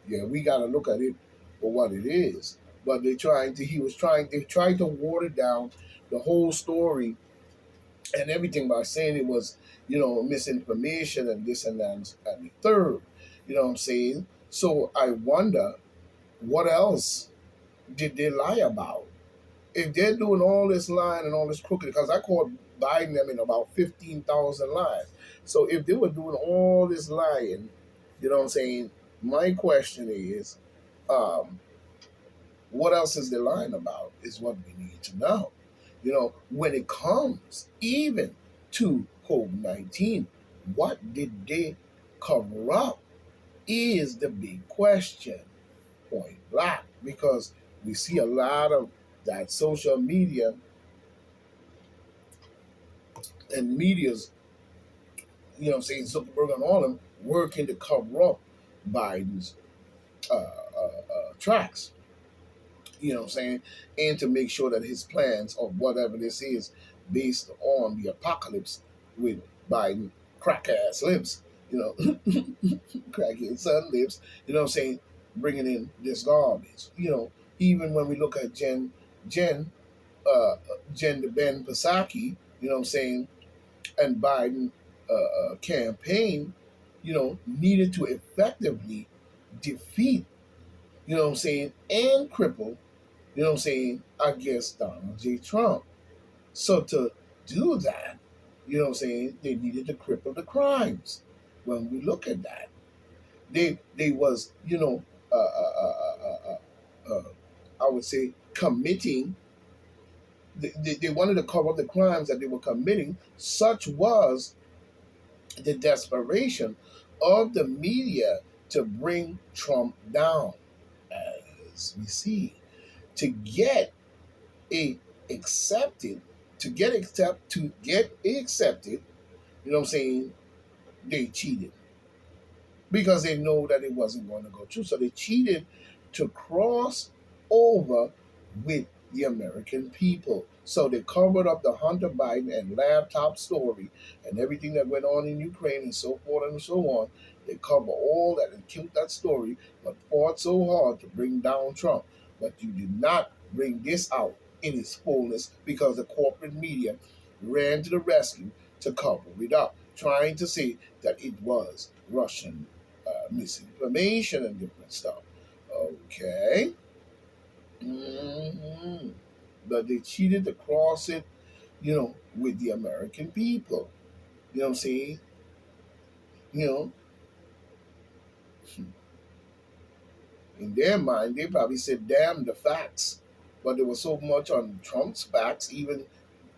Yeah, we got to look at it for what it is. But they tried to water down the whole story and everything by saying it was, misinformation and this and that and the third. You know what I'm saying? So I wonder what else did they lie about? If they're doing all this lying and all this crooked, because I caught Biden them in about 15,000 lies. So if they were doing all this lying, you know what I'm saying? My question is, um, what else is they lying about? Is what we need to know. When it comes even to COVID-19, what did they cover up? Is the big question, point blank, because we see a lot of that social media and media's, Zuckerberg and all them working to cover up Biden's tracks, and to make sure that his plans of whatever this is based on the apocalypse with Biden crack ass lips, you know, crackhead son lips, bringing in this garbage, even when we look at Jen, uh, Jen the Ben Psaki, and Biden campaign, needed to effectively defeat, and cripple, against Donald J. Trump. So to do that, they needed to cripple the crimes. When we look at that, they was, I would say, committing. They wanted to cover up the crimes that they were committing. Such was the desperation of the media to bring Trump down, as we see, to get a accepted, to get accepted. You know what I'm saying? They cheated because they know that it wasn't going to go through. So they cheated to cross over with the American people. So they covered up the Hunter Biden and laptop story and everything that went on in Ukraine and so forth and so on. They covered all that and killed that story, but fought so hard to bring down Trump. But you did not bring this out in its fullness because the corporate media ran to the rescue to cover it up, trying to say that it was Russian misinformation and different stuff. Okay. hmm But they cheated to cross it, with the American people. You know what I'm saying? You know, in their mind, they probably said, damn the facts. But there was so much on Trump's facts, even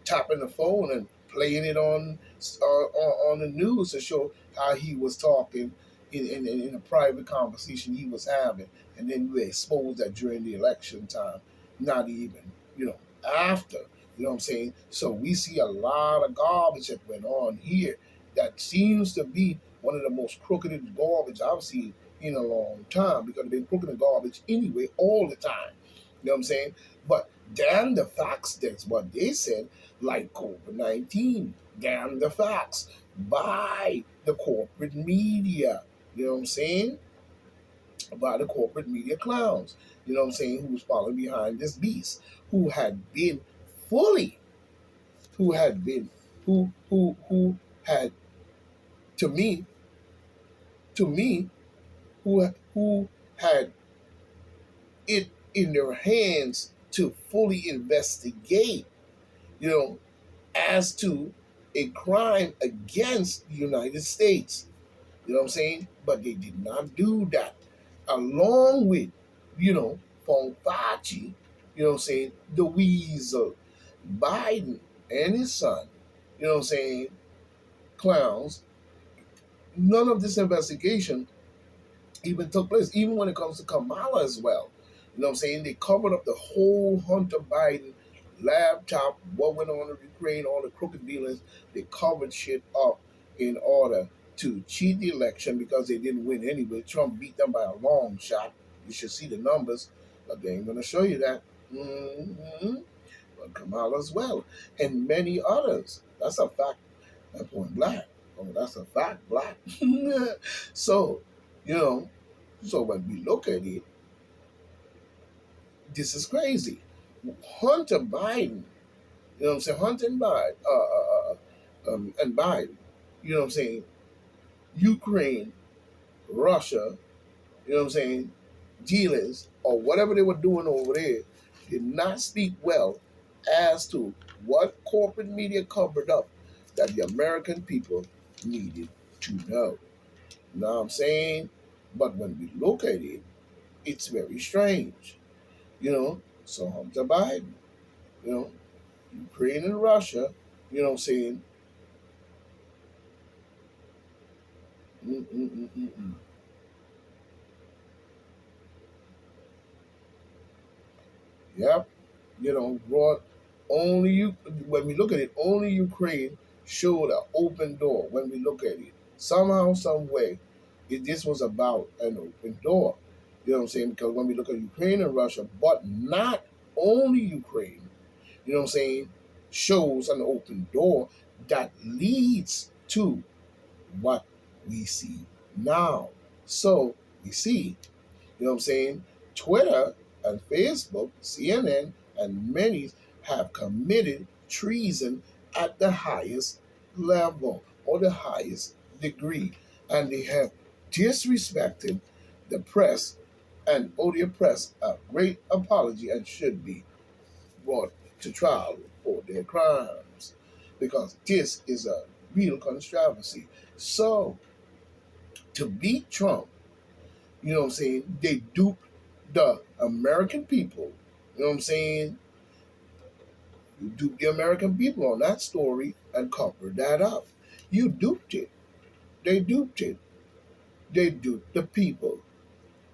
tapping the phone and playing it on the news to show how he was talking in a private conversation he was having, and then we exposed that during the election time, not even after. You know what I'm saying? So we see a lot of garbage that went on here that seems to be one of the most crooked garbage I've seen in a long time because they've been crooked and garbage anyway all the time. You know what I'm saying? But damn the facts, that's what they said, like COVID-19. Damn the facts by the corporate media. You know what I'm saying? By the corporate media clowns. You know what I'm saying? Who was following behind this beast, who had been fully, who had been, who had, to me, to me, who had it in their hands to fully investigate, you know, as to a crime against the United States. You know what I'm saying? But they did not do that. Along with, Fonfaci, you know what I'm saying, the weasel, Biden and his son, you know what I'm saying, clowns, none of this investigation even took place, even when it comes to Kamala as well. You know what I'm saying? They covered up the whole Hunter Biden laptop, what went on in Ukraine, all the crooked dealings. They covered shit up in order to cheat the election because they didn't win anyway. Trump beat them by a long shot. You should see the numbers, but they ain't going to show you that. hmm But Kamala as well, and many others. That's a fact. Point black. Oh, that's a fact, black. So, you know, So when we look at it, this is crazy. Hunter Biden, you know what I'm saying? Hunter and Biden, you know what I'm saying? Ukraine, Russia, you know what I'm saying? Dealings or whatever they were doing over there did not speak well as to what corporate media covered up that the American people needed to know. You know what I'm saying? But when we look at it, it's very strange. You know, so Hunter Biden, you know, Ukraine and Russia, you know what I'm saying? Mm-mm-mm-mm-mm. Yep. You know, brought only you when we look at it, only Ukraine showed an open door when we look at it. Somehow, some way, this was about an open door. You know what I'm saying? Because when we look at Ukraine and Russia, but not only Ukraine, you know what I'm saying, shows an open door that leads to what we see now. So we see, you know what I'm saying, Twitter and Facebook, CNN, and many have committed treason at the highest level or the highest degree. And they have disrespected the press and owe the press a great apology and should be brought to trial for their crimes because this is a real controversy. So to beat Trump, you know what I'm saying, they duped the American people. You know what I'm saying? You duped the American people on that story and covered that up. You duped it. They duped it. They duped the people.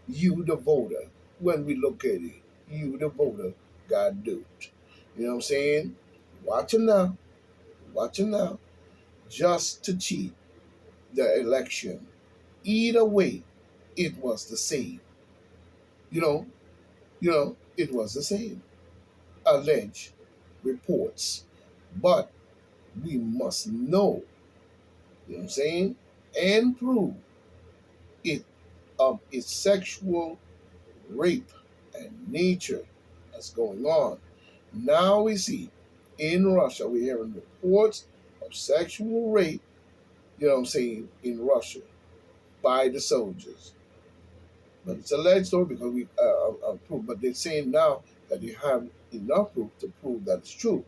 You, the voter. When we look at it, you, the voter, got duped. You know what I'm saying? Watching now. Watching now. Just to cheat the election. Either way, it was the same. You know, it was the same. Alleged reports. But we must know, you know what I'm saying, and prove it of its sexual rape and nature that's going on. Now we see in Russia, we're hearing reports of sexual rape, you know what I'm saying, in Russia by the soldiers. But it's alleged story because we prove. But they're saying now that they have enough proof to prove that it's true.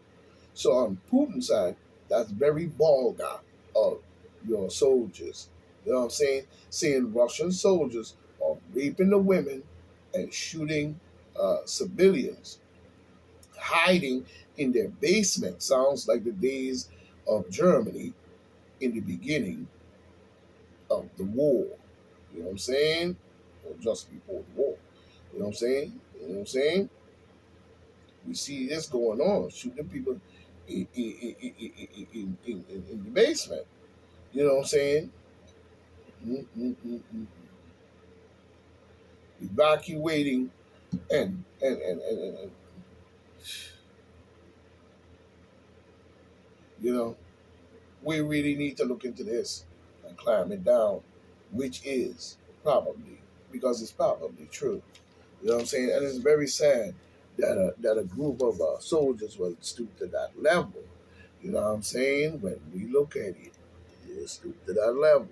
So on Putin's side, that's very vulgar of your soldiers. You know what I'm saying? Saying Russian soldiers are raping the women and shooting civilians, hiding in their basement. Sounds like the days of Germany in the beginning of the war. You know what I'm saying? Or just before the war. You know what I'm saying? You know what I'm saying? We see this going on, shooting people in the basement. You know what I'm saying? Mm-mm-mm-mm. Evacuating and you know, we really need to look into this and climb it down, which is probably because it's probably true. You know what I'm saying? And it's very sad that a group of soldiers will stoop to that level. You know what I'm saying? When we look at it, it's stoop to that level.